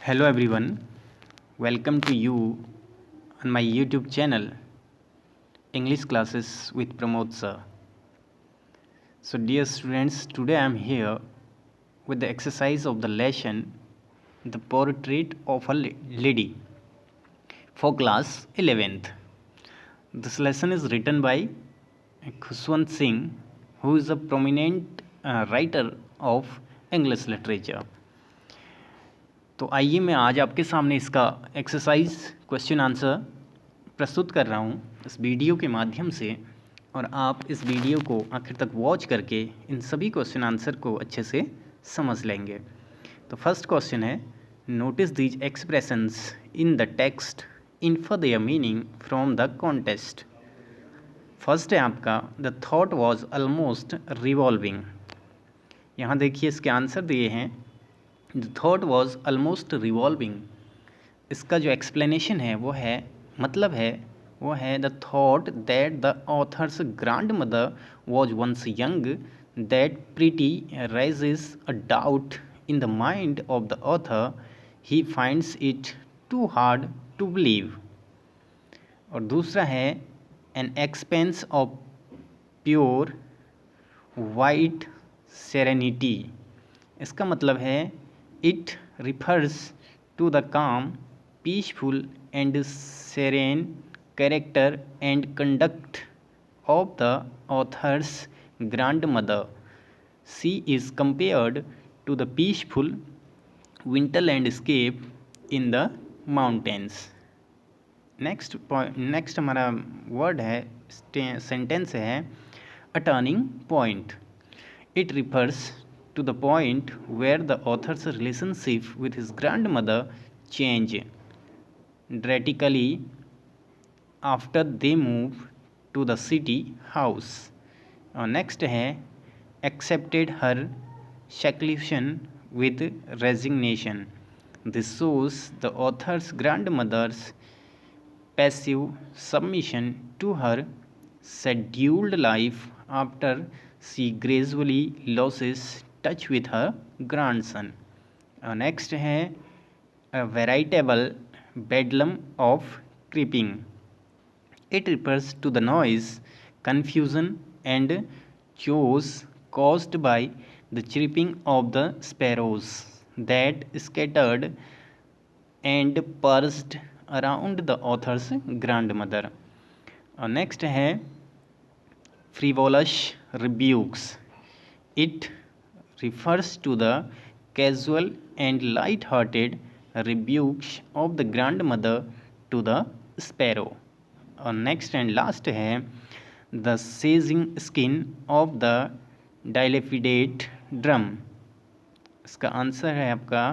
Hello everyone, welcome to you on my YouTube channel English Classes with Pramod sir. So dear students, today I am here with the exercise of the lesson The Portrait of a Lady for class 11th. This lesson is written by Khushwant Singh, who is a prominent writer of English literature. तो आइए मैं आज आपके सामने इसका exercise question answer प्रस्तुत कर रहा हूँ इस वीडियो के माध्यम से, और आप इस वीडियो को आखिर तक वॉच करके इन सभी क्वेश्चन आंसर को अच्छे से समझ लेंगे। तो फर्स्ट क्वेश्चन है, notice these expressions in the text, infer their meaning from the context. First है आपका, the thought was almost revolving. यहाँ देखिए इसके आंसर दिए हैं, the thought was almost revolving. इसका जो एक्सप्लेनेशन है वो है, मतलब है वो है, the thought that the author's grand mother was once young, that pretty raises a doubt in the mind of the author, he finds it too hard to believe. और दूसरा है, an expanse of pure white serenity. इसका मतलब है, it refers to the calm, peaceful and serene character and conduct of the author's grandmother. She is compared to the peaceful winter landscape in the mountains. Next हमारा word है, sentence है, a turning point. It refers to the point where the author's relationship with his grandmother changed dramatically after they moved to the city house. Next है, accepted her seclusion with resignation. This shows the author's grandmother's passive submission to her scheduled life after she gradually loses touch with her grandson. Next है, a veritable bedlam of creeping. It refers to the noise, confusion and chaos caused by the chirping of the sparrows that scattered and perched around the author's grandmother. Next है, frivolous rebukes. It refers to the casual and light-hearted rebukes of the grandmother to the sparrow. Next and last है, the sagging skin of the dilapidated drum. इसका answer है आपका,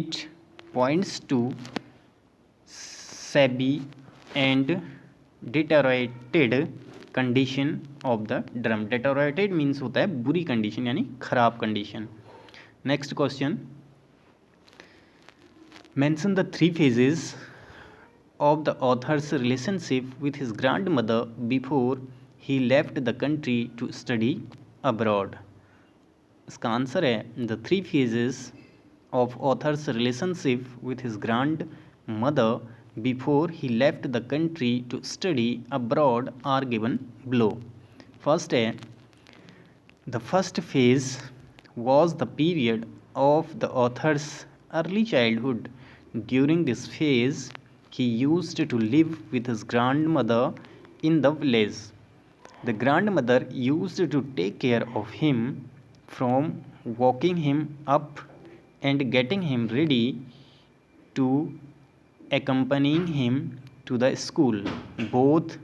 it points to shabby and deteriorated condition of the drum. Deteriorated means होता है बुरी condition, यानी खराब condition. Next question, mention the 3 phases of the author's relationship with his grandmother before he left the country to study abroad. इसका answer है, the 3 phases of author's relationship with his grandmother before he left the country to study abroad are given below. First है, the first phase was the period of the author's early childhood. During this phase, he used to live with his grandmother in the village. The grandmother used to take care of him, from walking him up and getting him ready to accompanying him to the school. Both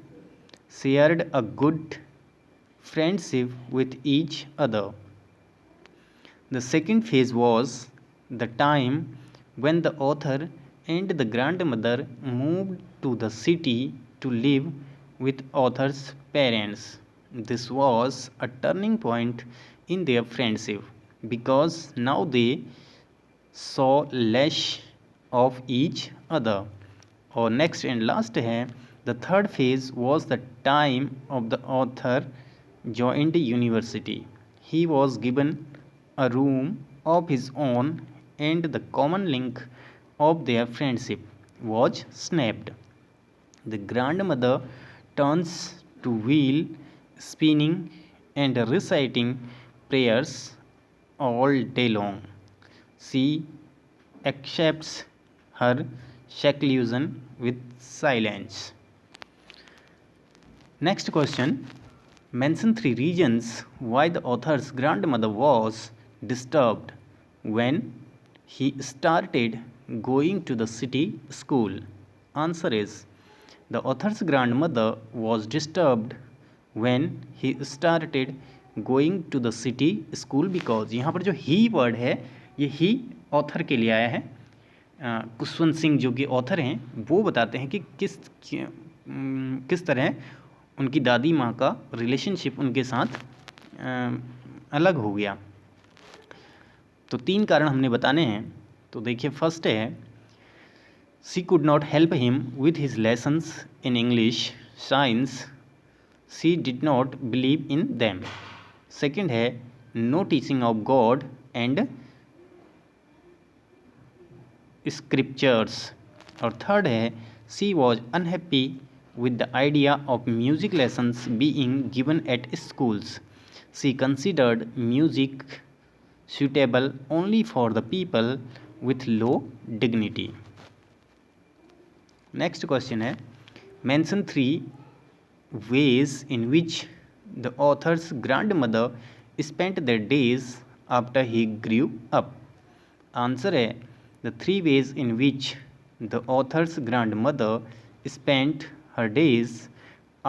shared a good friendship with each other. The second phase was the time when the author and the grandmother moved to the city to live with author's parents. This was a turning point in their friendship because now they saw less of each other. और next and last है, the third phase was the time of the author joined university. He was given a room of his own and the common link of their friendship was snapped. The grandmother turns to wheel spinning and reciting prayers all day long. She accepts her seclusion with silence. Next question. Mention three reasons why the author's grandmother was disturbed when he started going to the city school. Answer is, the author's grandmother was disturbed when he started going to the city school because यहाँ पर जो ही word है ये ही author के लिए आया है। कुशवंत सिंह जो कि ऑथर हैं वो बताते हैं कि किस तरह उनकी दादी माँ का रिलेशनशिप उनके साथ अलग हो गया। तो 3 कारण हमने बताने हैं। तो देखिए, फर्स्ट है she could not help him with his lessons in English, science, she did not believe in them. Second है no teaching of God and scriptures. और थर्ड है she was unhappy with the idea of music lessons being given at schools. She considered music suitable only for the people with low dignity. Next question है, mention 3 ways in which the author's grandmother spent their days after he grew up. Answer है, the 3 ways in which the author's grandmother spent her days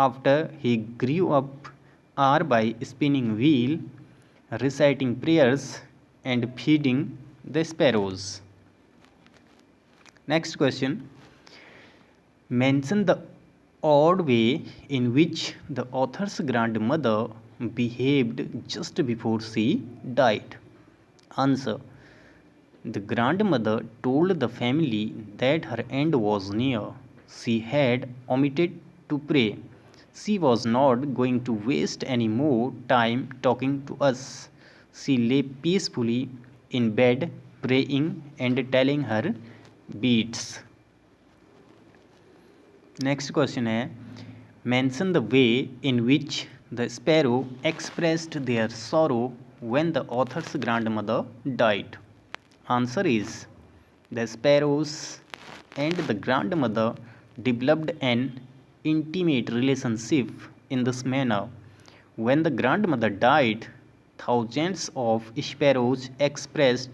after he grew up are by spinning wheel, reciting prayers, and feeding the sparrows. Next question. Mention the odd way in which the author's grandmother behaved just before she died. Answer. The grandmother told the family that her end was near. She had omitted to pray. She was not going to waste any more time talking to us. She lay peacefully in bed, praying and telling her beads. Next question है, mention the way in which the sparrow expressed their sorrow when the author's grandmother died. Answer is, the sparrows and the grandmother developed an intimate relationship in this manner. When the grandmother died, thousands of sparrows expressed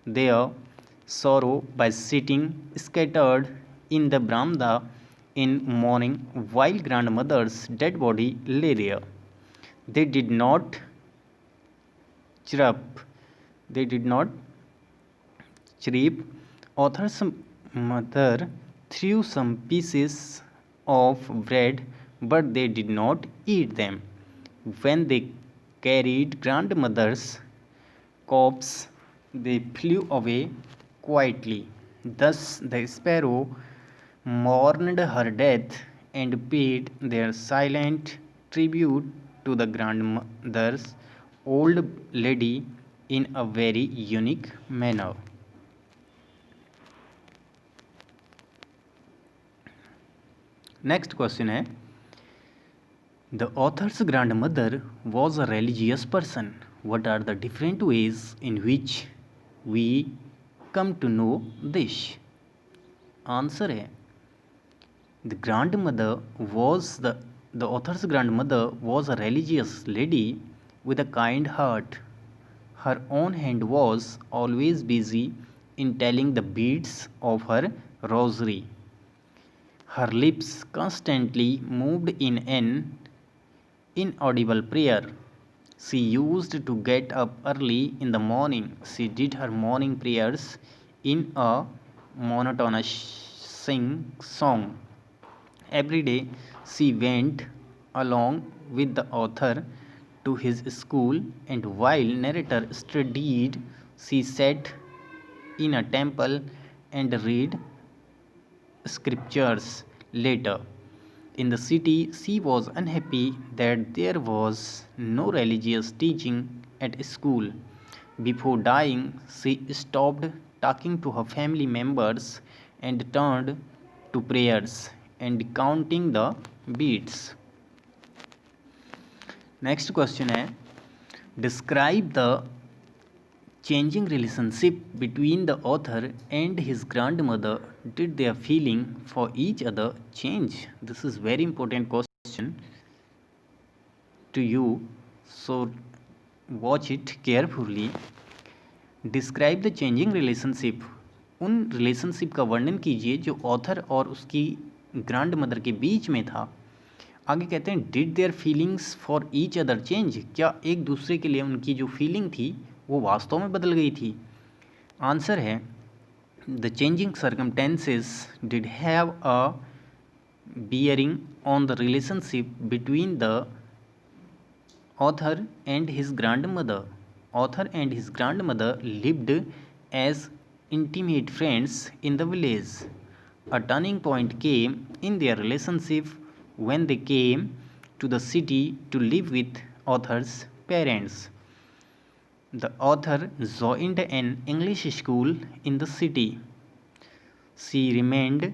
their sorrow by sitting scattered in the veranda in mourning while grandmother's dead body lay there. They did not chirp. They did not chirp. Author's mother threw some pieces of bread, but they did not eat them. When they carried grandmother's corpse, they flew away quietly. Thus the sparrow mourned her death and paid their silent tribute to the grandmother's old lady in a very unique manner. Next question है, the author's grandmother was a religious person. What are the different ways in which we come to know this? Answer है, the author's grandmother was a religious lady with a kind heart. Her own hand was always busy in telling the beads of her rosary. Her lips constantly moved in an inaudible prayer. She used to get up early in the morning. She did her morning prayers in a monotonous song. Every day she went along with the author to his school, and while narrator studied, she sat in a temple and read scriptures. Later, in the city, she was unhappy that there was no religious teaching at school. Before dying, she stopped talking to her family members and turned to prayers and counting the beads. Next question है, describe the changing relationship between the author and his grandmother. Did their feeling for each other change? This is very important question to you, so watch it carefully. Describe the changing relationship. उन relationship का वर्णन कीजिए जो author और उसकी grand mother के बीच में था. आगे कहते हैं did their feelings for each other change. क्या एक दूसरे के लिए उनकी जो फीलिंग थी वो वास्तव में बदल गई थी. आंसर है the changing circumstances did have a bearing on the relationship between the author and his grandmother. Author and his grandmother lived as intimate friends in the village. A turning point came in their relationship when they came to the city to live with author's parents. The author joined an English school in the city. She remained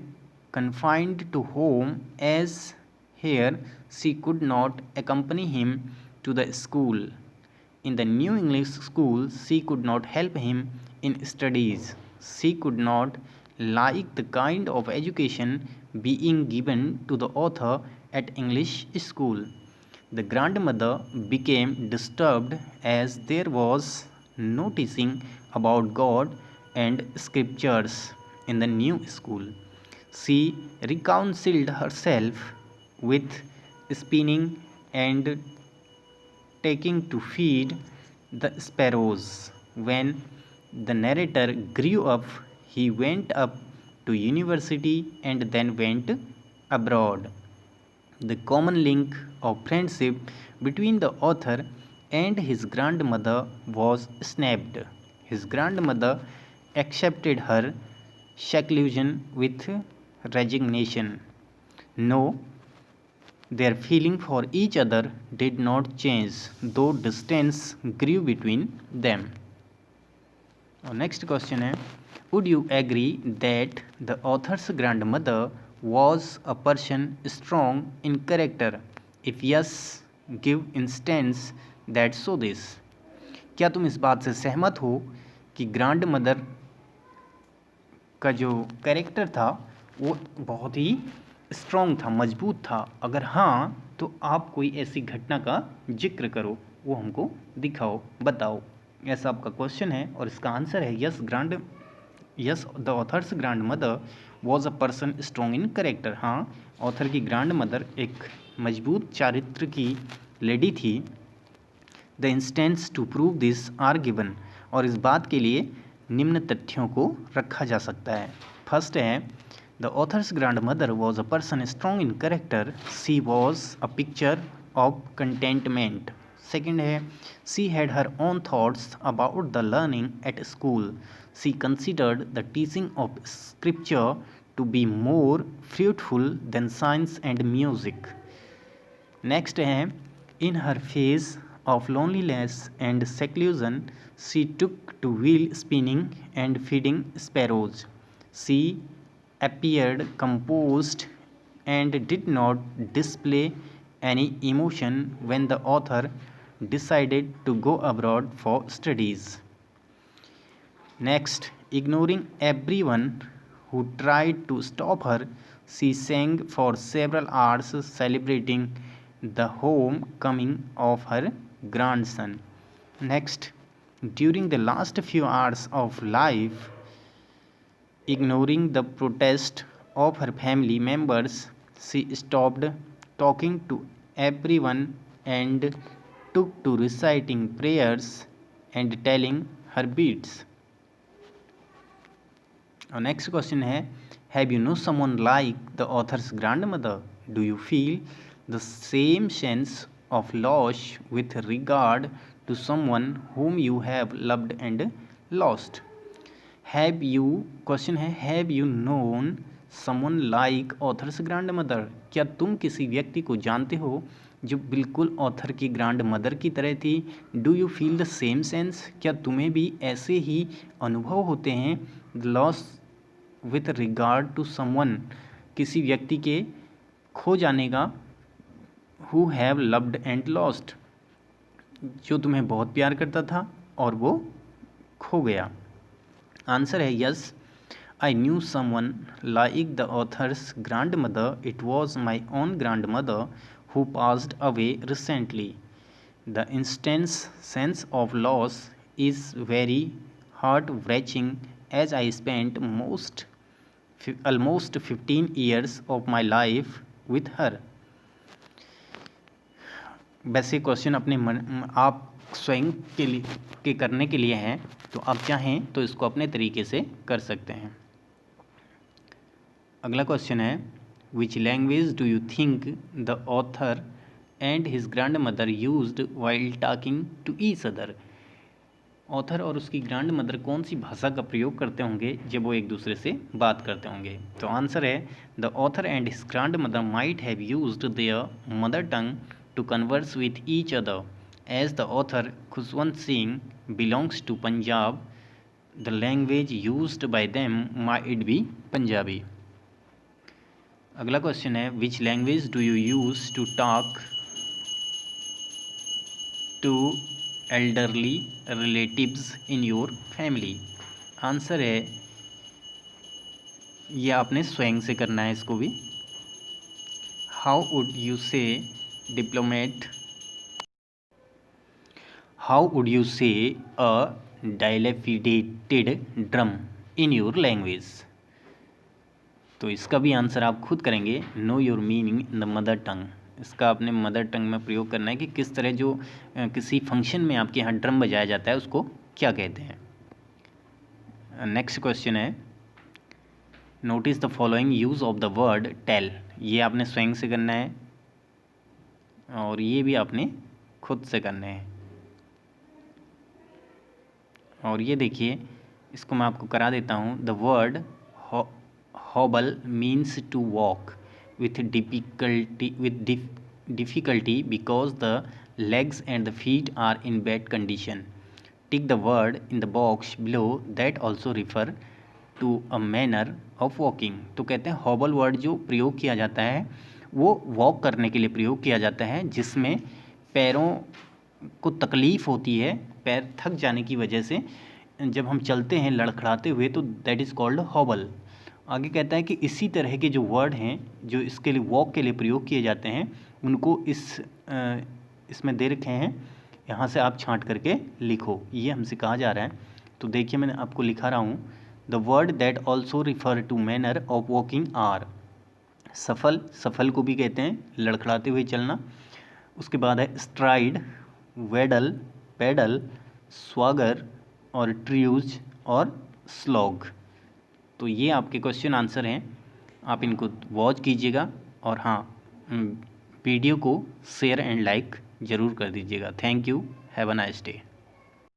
confined to home as here she could not accompany him to the school. In the new English school, she could not help him in studies. She could not like the kind of education being given to the author at English school. The grandmother became disturbed as there was no teaching about God and scriptures in the new school. She reconciled herself with spinning and taking to feed the sparrows. When the narrator grew up, he went up to university and then went abroad. The common link of friendship between the author and his grandmother was snapped. His grandmother accepted her seclusion with resignation. No, their feeling for each other did not change, though distance grew between them. Our next question है, would you agree that the author's grandmother was a person strong in character? If yes, give instance that show this. क्या तुम इस बात से सहमत हो कि grand mother का जो कैरेक्टर था वो बहुत ही स्ट्रॉन्ग था, मजबूत था? अगर हाँ तो आप कोई ऐसी घटना का जिक्र करो, वो हमको दिखाओ, बताओ. ऐसा आपका क्वेश्चन है और इसका आंसर है yes the author's grand mother was a person strong in character. हाँ, ऑथर की ग्रैंड मदर एक मजबूत चारित्र की लेडी थी. The instance to prove this are given. और इस बात के लिए निम्न तथ्यों को रखा जा सकता है. फर्स्ट है the author's grand mother was a person strong in character. She was a picture of contentment. Second है she had her own thoughts about the learning at school. She considered the teaching of scripture to be more fruitful than science and music. Next है in her phase of loneliness and seclusion, she took to wheel spinning and feeding sparrows. She appeared composed and did not display any emotion when the author decided to go abroad for studies. Next, ignoring everyone who tried to stop her, she sang for several hours celebrating the homecoming of her grandson. Next, during the last few hours of life, ignoring the protest of her family members, she stopped talking to everyone and took to reciting prayers and telling her beads. Our next question है, have you know someone like the author's grandmother? Do you feel the same sense of loss with regard to someone whom you have loved and lost? Have you, question है, have you known someone like author's grandmother? क्या तुम किसी व्यक्ति को जानते हो जो बिल्कुल ऑथर की ग्रैंड मदर की तरह थी। Do you feel the same sense, क्या तुम्हें भी ऐसे ही अनुभव होते हैं। The loss with regard to someone, किसी व्यक्ति के खो जाने का। Who have loved and lost, जो तुम्हें बहुत प्यार करता था और वो खो गया। आंसर है yes, I knew someone like the author's grandmother. It was my own grandmother who passed away recently. The intense sense of loss is very heart-wrenching as I spent almost 15 years of my life with her. वैसे question अपने मन आप स्वयं के करने के लिए हैं, तो आप चाहें तो इसको अपने तरीके से कर सकते हैं। अगला क्वेश्चन है, which language do you think the author and his grand mother used while talking to each other. Author और उसकी ग्रैंड मदर कौन सी भाषा का प्रयोग करते होंगे जब वो एक दूसरे से बात करते होंगे। तो आंसर है the author and his grand mother might have used their mother tongue to converse with each other, as the author Khushwant Singh belongs to Punjab, the language used by them might be Punjabi. अगला क्वेश्चन है, which language do you use to talk to elderly relatives in your family. Answer है, ये आपने स्वयं से करना है इसको भी। How would you say diplomat, how would you से अ डायलेपिडेटेड ड्रम इन योर लैंग्वेज। तो इसका भी आंसर आप खुद करेंगे। Know your meaning in the mother tongue, इसका आपने मदर टंग में प्रयोग करना है कि किस तरह जो किसी फंक्शन में आपके यहाँ ड्रम बजाया जाता है उसको क्या कहते हैं। नेक्स्ट क्वेश्चन है, notice the following use of the word tell. ये आपने स्वयं से करना है और ये भी आपने खुद से करने हैं। और ये देखिए, इसको मैं आपको करा देता हूँ। The word hobble means to walk with difficulty because the legs and the feet are in bad condition. Tick the word in the box below that also refer to a manner of walking. तो कहते हैं हॉबल word जो प्रयोग किया जाता है वो walk करने के लिए प्रयोग किया जाता है, जिसमें पैरों को तकलीफ़ होती है, पैर थक जाने की वजह से जब हम चलते हैं लड़खड़ाते हुए, तो दैट इज़ कॉल्ड हॉबल। आगे कहता है कि इसी तरह के जो वर्ड हैं जो इसके लिए वॉक के लिए प्रयोग किए जाते हैं, उनको इसमें दे रखे हैं, यहाँ से आप छांट करके लिखो, ये हमसे कहा जा रहा है। तो देखिए मैंने आपको लिखा रहा हूँ। The word that also refer to manner of walking are shuffle, shuffle को भी कहते हैं लड़खड़ाते हुए चलना। उसके बाद है स्ट्राइड, वेडल, पेडल, स्वागर और ट्रियूज और स्लॉग। तो ये आपके क्वेश्चन आंसर हैं, आप इनको वॉच कीजिएगा और हाँ, वीडियो को शेयर एंड लाइक ज़रूर कर दीजिएगा। Thank you, have a nice day.